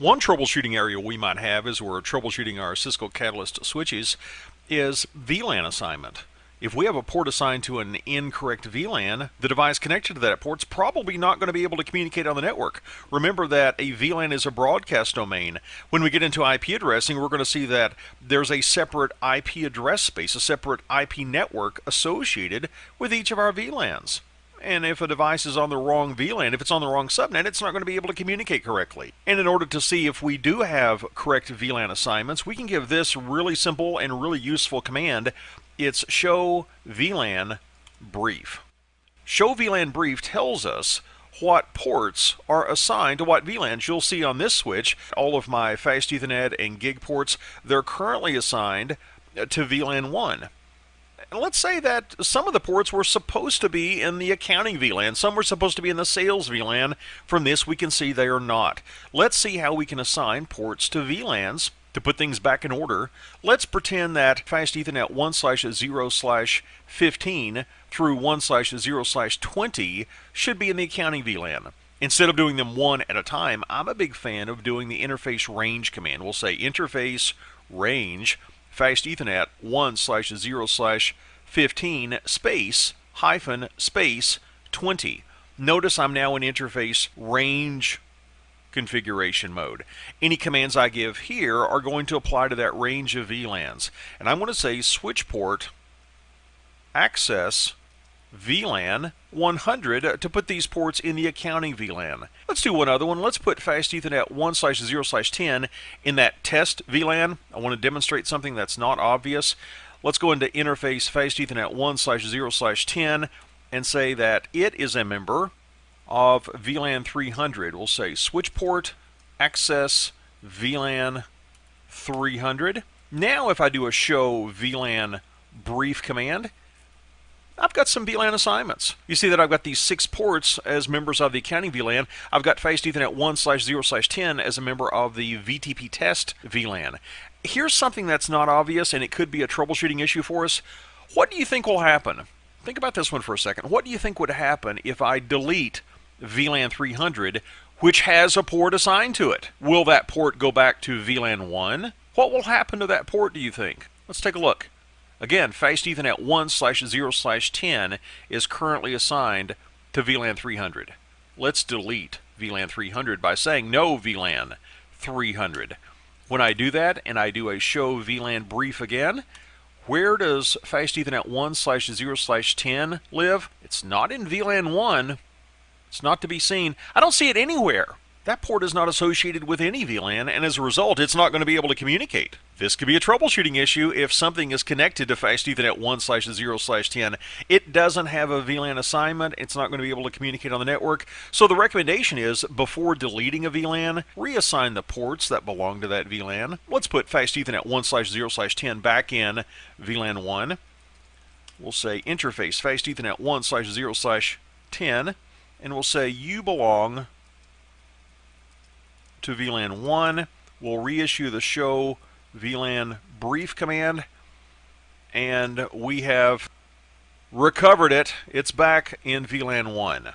One troubleshooting area we might have as we're troubleshooting our Cisco Catalyst switches is Vlan assignment. If we have a port assigned to an incorrect VLAN, the device connected to that port's probably not going to be able to communicate on the network. Remember that a VLAN is a broadcast domain. When we get into IP addressing, we're going to see that there's a separate IP address space, a separate IP network associated with each of our VLANs. And if a device is on the wrong VLAN, if it's on the wrong subnet, it's not going to be able to communicate correctly. And in order to see if we do have correct VLAN assignments, we can give this really simple and really useful command. It's show VLAN brief. Show VLAN brief tells us what ports are assigned to what VLANs. You'll see on this switch, all of my Fast Ethernet and Gig ports, they're currently assigned to VLAN 1. And let's say that some of the ports were supposed to be in the accounting VLAN. Some were supposed to be in the sales VLAN. From this, we can see they are not. Let's see how we can assign ports to VLANs to put things back in order. Let's pretend that Fast Ethernet 1/0/15 through 1/0/20 should be in the accounting VLAN. Instead of doing them one at a time, I'm a big fan of doing the interface range command. We'll say interface range Fast Ethernet 1/0/15 space hyphen space 20. Notice I'm now in interface range configuration mode. Any commands I give here are going to apply to that range of VLANs. And I'm going to say switch port access VLAN 100 to put these ports in the accounting VLAN. Let's do one other one. Let's put Fast Ethernet 1/0/10 in that test VLAN. I want to demonstrate something that's not obvious. Let's go into interface Fast Ethernet 1/0/10 and say that it is a member of VLAN 300. We'll say switch port access VLAN 300. Now if I do a show VLAN brief command, I've got some VLAN assignments. You see that I've got these 6 ports as members of the accounting VLAN. I've got Fast Ethernet 1/0/10 as a member of the VTP test VLAN. Here's something that's not obvious, and it could be a troubleshooting issue for us. What do you think will happen? Think about this one for a second. What do you think would happen if I delete VLAN 300, which has a port assigned to it? Will that port go back to VLAN 1? What will happen to that port, do you think? Let's take a look. Again, Fast Ethernet 1/0/10 is currently assigned to VLAN 300. Let's delete VLAN 300 by saying no VLAN 300. When I do that and I do a show VLAN brief again, where does Fast Ethernet 1/0/10 live? It's not in VLAN 1. It's not to be seen. I don't see it anywhere. That port is not associated with any VLAN, and as a result, it's not going to be able to communicate. This could be a troubleshooting issue if something is connected to Fast Ethernet 1/0/10. It doesn't have a VLAN assignment. It's not going to be able to communicate on the network. So the recommendation is, before deleting a VLAN, reassign the ports that belong to that VLAN. Let's put Fast Ethernet 1/0/10 back in VLAN 1. We'll say interface Fast Ethernet 1/0/10, and we'll say you belong to VLAN 1. We'll reissue the show VLAN brief command, and we have recovered it. It's back in VLAN 1.